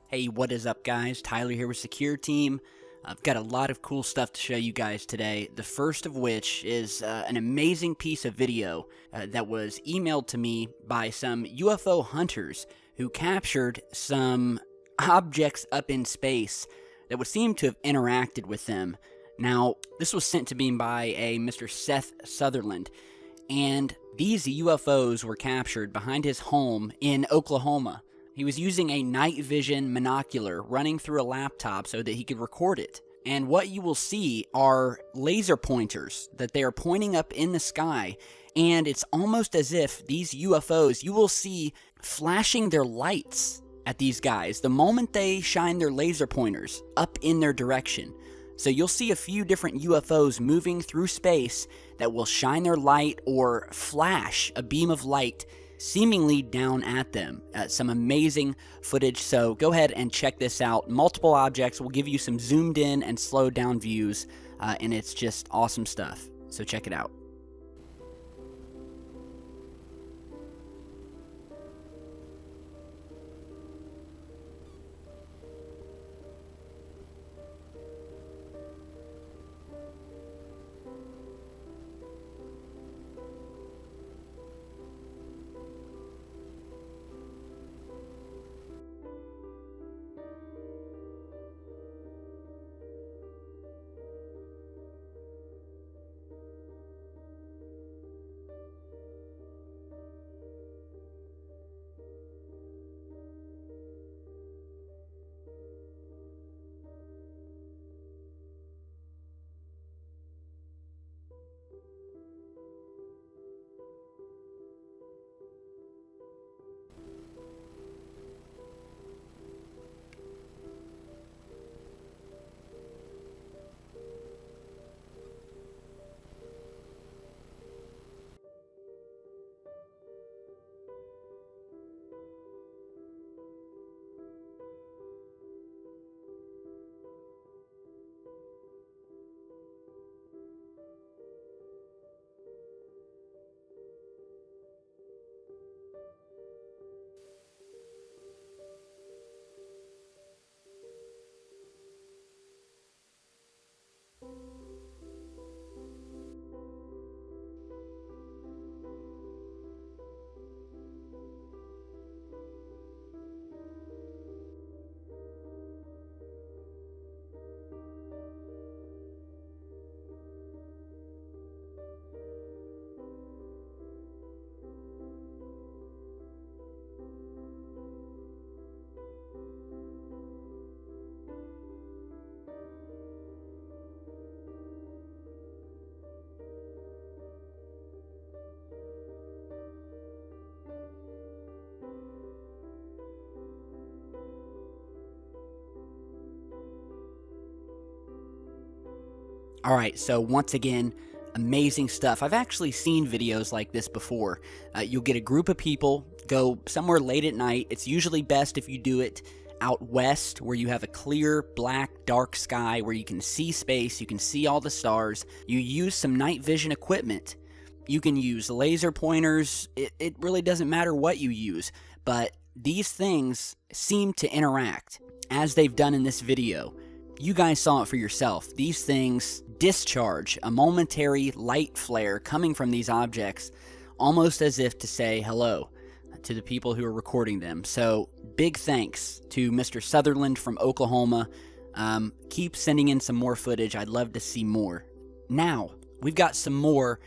Hey, what is up, guys? Tyler here with Secure Team. I've got a lot of cool stuff to show you guys today. The first of which is an amazing piece of video that was emailed to me by some UFO hunters who captured some objects up in space that would seem to have interacted with them. Now, this was sent to me by a Mr. Seth Sutherland, and these UFOs were captured behind his home in Oklahoma. He was using a night vision monocular running through a laptop so that he could record it. And what you will see are laser pointers that they are pointing up in the sky. And it's almost as if these UFOs, you will see flashing their lights at these guys the moment they shine their laser pointers up in their direction. So you'll see a few different UFOs moving through space that will shine their light or flash a beam of light seemingly down at them. Some amazing footage, so go ahead and check this out. Multiple objects will give you some zoomed in and slowed down views, and it's just awesome stuff. So check it out. Alright, so once again, amazing stuff. I've actually seen videos like this before. You'll get a group of people, go somewhere late at night. It's usually best if you do it out west, where you have a clear, black, dark sky, where you can see space, you can see all the stars. You use some night vision equipment. You can use laser pointers. It really doesn't matter what you use, but these things seem to interact, as they've done in this video. You guys saw it for yourself. These things discharge a momentary light flare coming from these objects, almost as if to say hello to the people who are recording them. So big thanks to Mr. Sutherland from Oklahoma. Keep sending in some more footage. I'd love to see more. Now, we've got some more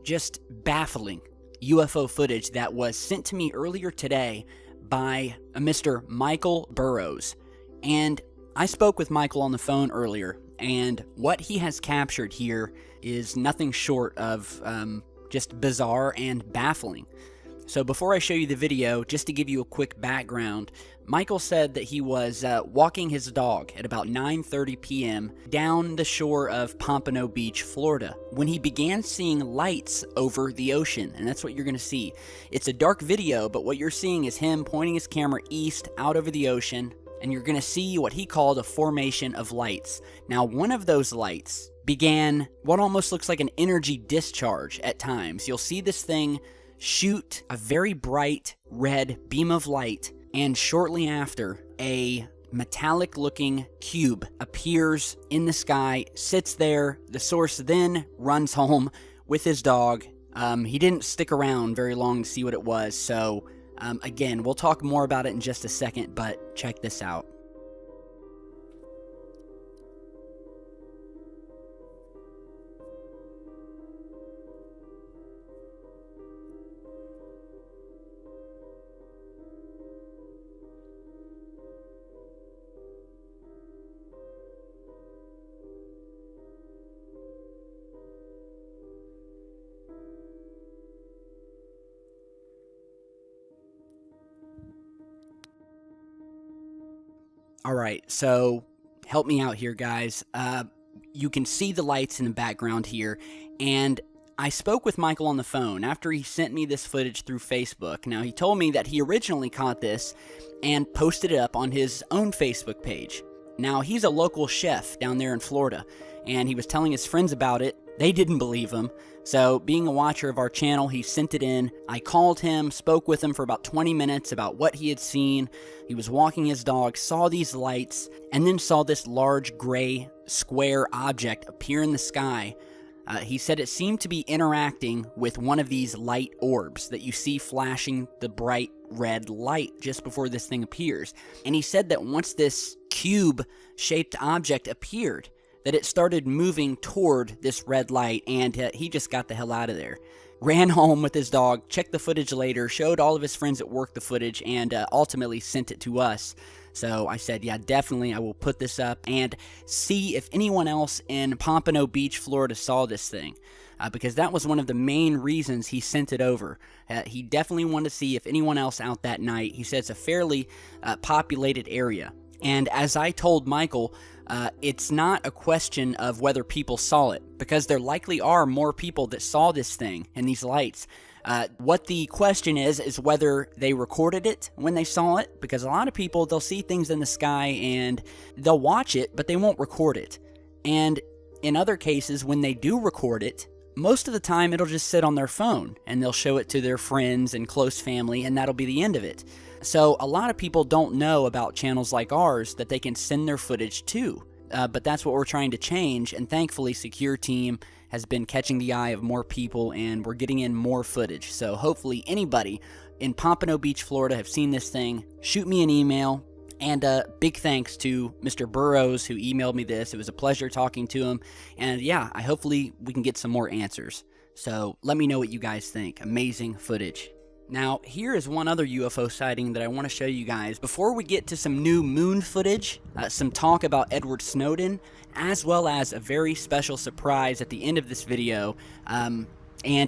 just baffling UFO footage that was sent to me earlier today by a Mr. Michael Burrows. And I spoke with Michael on the phone earlier, and what he has captured here is nothing short of just bizarre and baffling. So before I show you the video, just to give you a quick background, Michael said that he was walking his dog at about 9:30 p.m. down the shore of Pompano Beach, Florida, when he began seeing lights over the ocean, and that's what you're going to see. It's a dark video, but what you're seeing is him pointing his camera east out over the ocean, and you're going to see what he called a formation of lights. Now, one of those lights began what almost looks like an energy discharge at times. You'll see this thing shoot a very bright red beam of light and shortly after, a metallic looking cube appears in the sky, sits there. The source then runs home with his dog. He didn't stick around very long to see what it was, so again, we'll talk more about it in just a second, but check this out. All right, so help me out here, guys. You can see the lights in the background here, and I spoke with Michael on the phone after he sent me this footage through Facebook. Now, he told me that he originally caught this and posted it up on his own Facebook page. Now, he's a local chef down there in Florida, and he was telling his friends about it. They didn't believe him. So, being a watcher of our channel, he sent it in. I called him, spoke with him for about 20 minutes about what he had seen. He was walking his dog, saw these lights, and then saw this large gray square object appear in the sky. He said it seemed to be interacting with one of these light orbs that you see flashing the bright red light just before this thing appears. And he said that once this cube-shaped object appeared, that it started moving toward this red light, and he just got the hell out of there. Ran home with his dog, checked the footage later, showed all of his friends at work the footage, and ultimately sent it to us. So I said, yeah, definitely, I will put this up and see if anyone else in Pompano Beach, Florida saw this thing. Because that was one of the main reasons he sent it over. He definitely wanted to see if anyone else out that night. He said it's a fairly populated area. And as I told Michael, it's not a question of whether people saw it, because there likely are more people that saw this thing and these lights. What the question is whether they recorded it when they saw it, because a lot of people, they'll see things in the sky and they'll watch it, but they won't record it. And in other cases, when they do record it, most of the time it'll just sit on their phone and they'll show it to their friends and close family, and that'll be the end of it. So a lot of people don't know about channels like ours that they can send their footage to, but that's what we're trying to change, and thankfully Secure Team has been catching the eye of more people, and we're getting in more footage. So hopefully anybody in Pompano Beach, Florida have seen this thing, shoot me an email. And big thanks to Mr. Burrows who emailed me this. It was a pleasure talking to him, and yeah, hopefully we can get some more answers. So let me know what you guys think. Amazing footage. Now, here is one other UFO sighting that I want to show you guys. Before we get to some new moon footage, some talk about Edward Snowden, as well as a very special surprise at the end of this video. And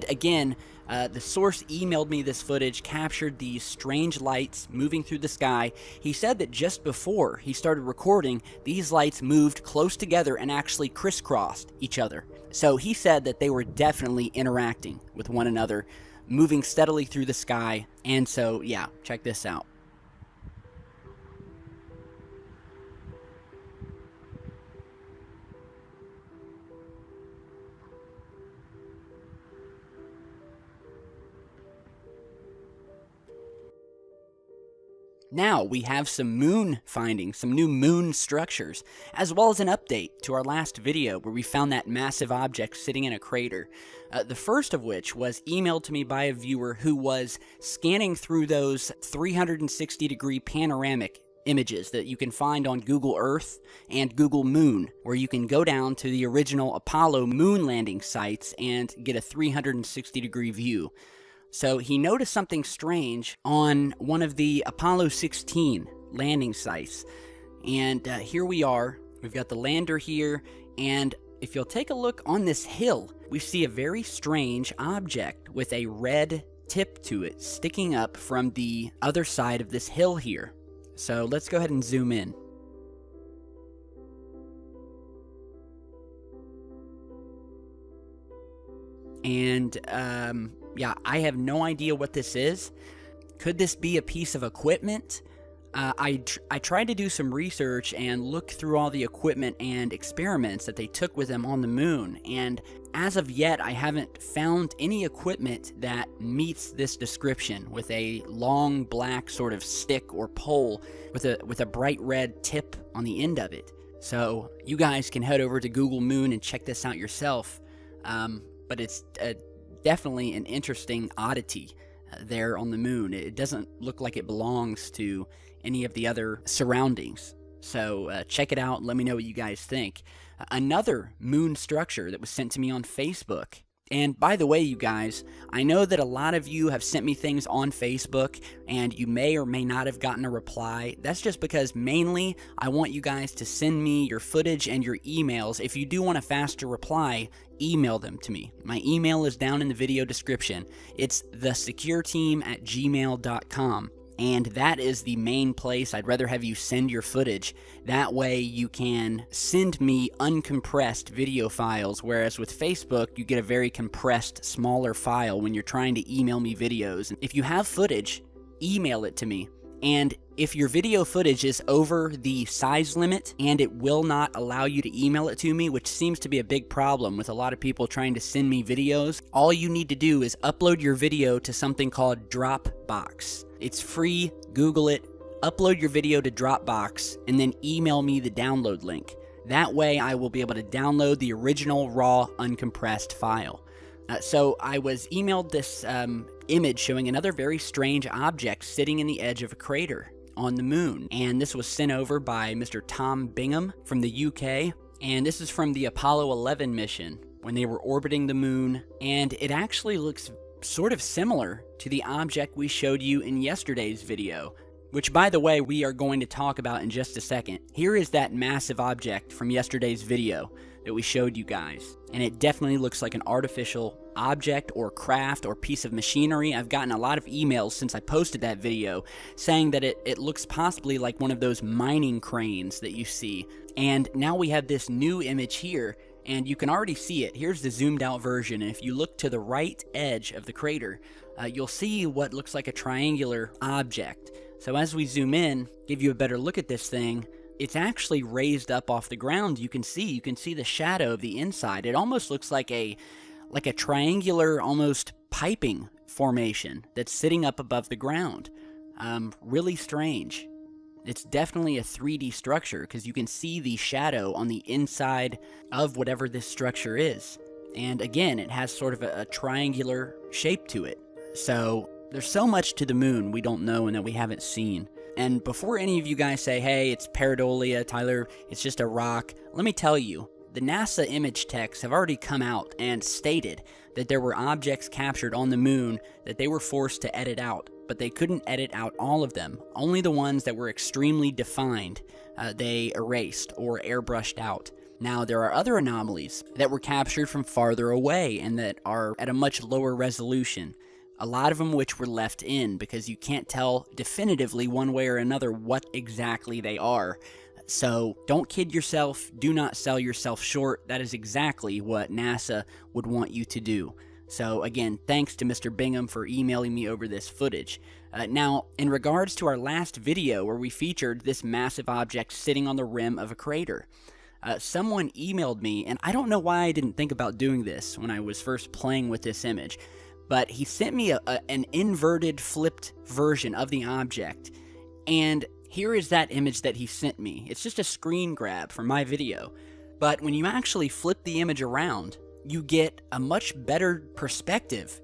again, the source emailed me this footage, captured these strange lights moving through the sky. He said that just before he started recording, these lights moved close together and actually crisscrossed each other. So he said that they were definitely interacting with one another, moving steadily through the sky. And so, yeah, check this out. Now we have some moon findings, some new moon structures, as well as an update to our last video where we found that massive object sitting in a crater. The first of which was emailed to me by a viewer who was scanning through those 360-degree panoramic images that you can find on Google Earth and Google Moon, where you can go down to the original Apollo moon landing sites and get a 360-degree view. So he noticed something strange on one of the Apollo 16 landing sites. And here we are. We've got the lander here. And if you'll take a look on this hill, we see a very strange object with a red tip to it sticking up from the other side of this hill here. So let's go ahead and zoom in. And, yeah, I have no idea what this is. Could this be a piece of equipment? I tried to do some research and look through all the equipment and experiments that they took with them on the moon, and as of yet, I haven't found any equipment that meets this description with a long black sort of stick or pole with a bright red tip on the end of it. So you guys can head over to Google Moon and check this out yourself. But it's definitely an interesting oddity there on the moon. It doesn't look like it belongs to any of the other surroundings. So check it out and let me know what you guys think. Another moon structure that was sent to me on Facebook. And by the way, you guys, I know that a lot of you have sent me things on Facebook and you may or may not have gotten a reply. That's just because mainly I want you guys to send me your footage and your emails. If you do want a faster reply, email them to me. My email is down in the video description. It's thesecureteam@gmail.com. And that is the main place I'd rather have you send your footage. That way you can send me uncompressed video files, whereas with Facebook, you get a very compressed, smaller file when you're trying to email me videos. If you have footage, email it to me. And if your video footage is over the size limit and it will not allow you to email it to me, which seems to be a big problem with a lot of people trying to send me videos, all you need to do is upload your video to something called Dropbox. It's free, Google it, upload your video to Dropbox, and then email me the download link. That way I will be able to download the original raw uncompressed file. So I was emailed this image showing another very strange object sitting in the edge of a crater on the moon. And this was sent over by Mr. Tom Bingham from the UK. And this is from the Apollo 11 mission when they were orbiting the moon. And it actually looks sort of similar to the object we showed you in yesterday's video, which, by the way, we are going to talk about in just a second. Here is that massive object from yesterday's video that we showed you guys. And it definitely looks like an artificial object or craft or piece of machinery. I've gotten a lot of emails since I posted that video saying that it looks possibly like one of those mining cranes that you see. And now we have this new image here, and you can already see it. Here's the zoomed out version, and if you look to the right edge of the crater, you'll see what looks like a triangular object. So as we zoom in, give you a better look at this thing, it's actually raised up off the ground. You can see the shadow of the inside. It almost looks like a triangular, almost piping formation that's sitting up above the ground. Really strange. It's definitely a 3D structure because you can see the shadow on the inside of whatever this structure is. And again, it has sort of a triangular shape to it. So there's so much to the moon we don't know and that we haven't seen. And before any of you guys say, hey, it's pareidolia, Tyler, it's just a rock, let me tell you, the NASA image techs have already come out and stated that there were objects captured on the moon that they were forced to edit out, but they couldn't edit out all of them. Only the ones that were extremely defined, they erased or airbrushed out. Now, there are other anomalies that were captured from farther away and that are at a much lower resolution. A lot of them which were left in because you can't tell definitively one way or another what exactly they are. So don't kid yourself, do not sell yourself short. That is exactly what NASA would want you to do. So again, thanks to Mr. Bingham for emailing me over this footage. Now, in regards to our last video where we featured this massive object sitting on the rim of a crater, someone emailed me, and I don't know why I didn't think about doing this when I was first playing with this image, but he sent me an inverted, flipped version of the object, and here is that image that he sent me. It's just a screen grab from my video, but when you actually flip the image around, you get a much better perspective,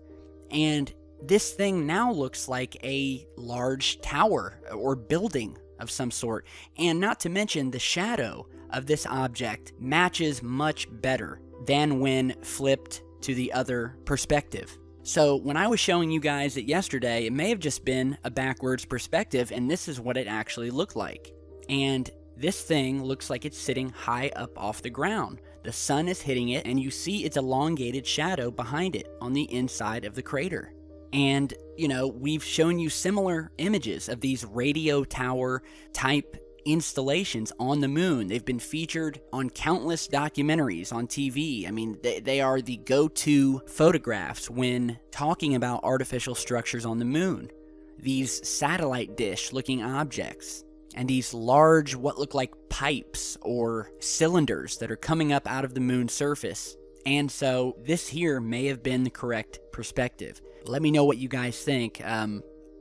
and this thing now looks like a large tower or building of some sort, and not to mention the shadow of this object matches much better than when flipped to the other perspective. So when I was showing you guys it yesterday, it may have just been a backwards perspective, and this is what it actually looked like. And this thing looks like it's sitting high up off the ground. The sun is hitting it, and you see its elongated shadow behind it on the inside of the crater. And, you know, we've shown you similar images of these radio tower type installations on the moon. They've been featured on countless documentaries on TV. I mean, they are the go-to photographs when talking about artificial structures on the moon. These satellite dish-looking objects and these large, what look like pipes or cylinders that are coming up out of the moon's surface. And so this here may have been the correct perspective. Let me know what you guys think.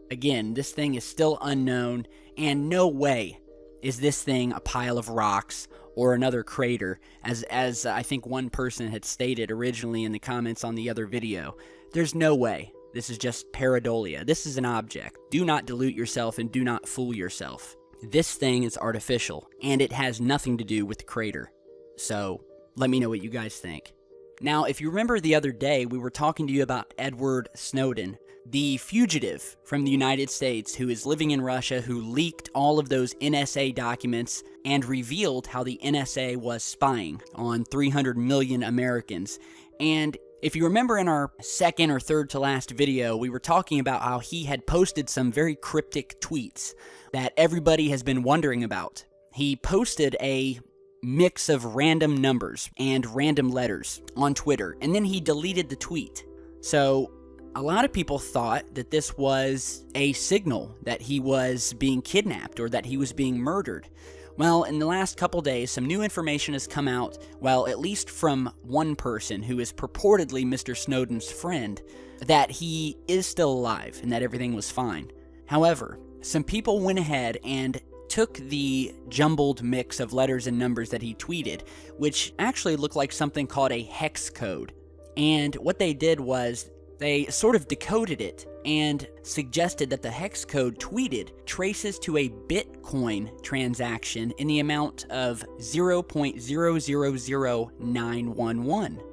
Again, this thing is still unknown, and no way is this thing a pile of rocks or another crater, as I think one person had stated originally in the comments on the other video. There's no way. This is just pareidolia. This is an object. Do not delude yourself and do not fool yourself. This thing is artificial, and it has nothing to do with the crater. So, let me know what you guys think. Now, if you remember the other day, we were talking to you about Edward Snowden, the fugitive from the United States who is living in Russia, who leaked all of those NSA documents and revealed how the NSA was spying on 300 million Americans. And if you remember in our second or third to last video, we were talking about how he had posted some very cryptic tweets that everybody has been wondering about. He posted a mix of random numbers and random letters on Twitter, and then he deleted the tweet. So a lot of people thought that this was a signal that he was being kidnapped or that he was being murdered. Well, in the last couple days, some new information has come out, well, at least from one person who is purportedly Mr. Snowden's friend, that he is still alive and that everything was fine. However, some people went ahead and took the jumbled mix of letters and numbers that he tweeted, which actually looked like something called a hex code. And what they did was they sort of decoded it and suggested that the hex code tweeted traces to a Bitcoin transaction in the amount of 0.000911.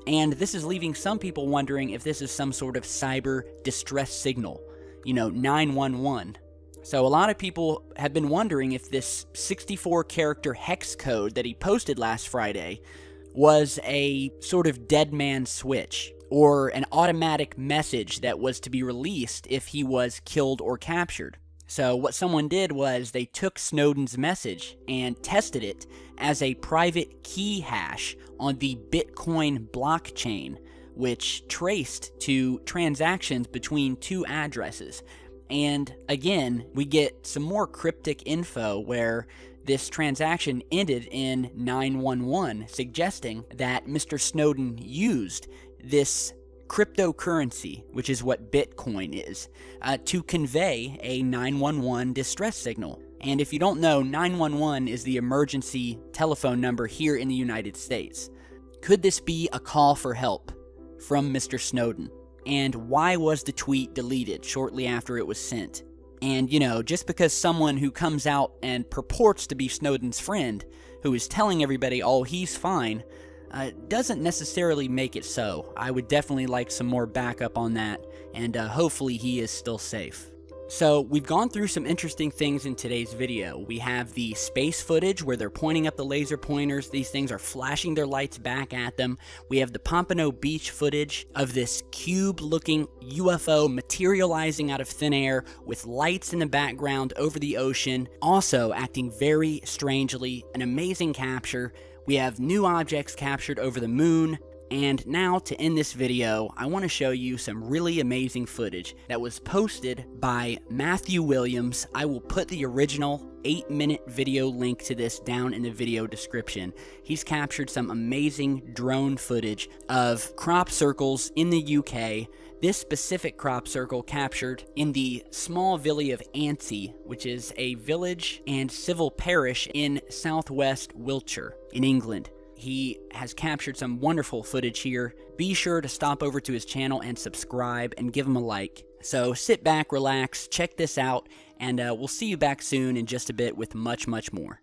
And this is leaving some people wondering if this is some sort of cyber distress signal, 911. So a lot of people have been wondering if this 64-character hex code that he posted last Friday was a sort of dead man switch, or an automatic message that was to be released if he was killed or captured. So what someone did was they took Snowden's message and tested it as a private key hash on the Bitcoin blockchain, which traced to transactions between two addresses. And again, we get some more cryptic info where this transaction ended in 911, suggesting that Mr. Snowden used this cryptocurrency, which is what Bitcoin is, to convey a 911 distress signal. And if you don't know, 911 is the emergency telephone number here in the United States. Could this be a call for help from Mr. Snowden? And why was the tweet deleted shortly after it was sent? And, just because someone who comes out and purports to be Snowden's friend, who is telling everybody, oh, he's fine, doesn't necessarily make it so. I would definitely like some more backup on that, and hopefully he is still safe. So we've gone through some interesting things in today's video. We have the space footage where they're pointing up the laser pointers. These things are flashing their lights back at them. We have the Pompano Beach footage of this cube-looking UFO materializing out of thin air with lights in the background over the ocean, also acting very strangely. An amazing capture. We have new objects captured over the moon. And now, to end this video, I want to show you some really amazing footage that was posted by Matthew Williams. I will put the original 8-minute video link to this down in the video description. He's captured some amazing drone footage of crop circles in the UK. This specific crop circle captured in the small village of Ansty, which is a village and civil parish in southwest Wiltshire in England. He has captured some wonderful footage here. Be sure to stop over to his channel and subscribe and give him a like. So sit back, relax, check this out, and we'll see you back soon in just a bit with much, much more.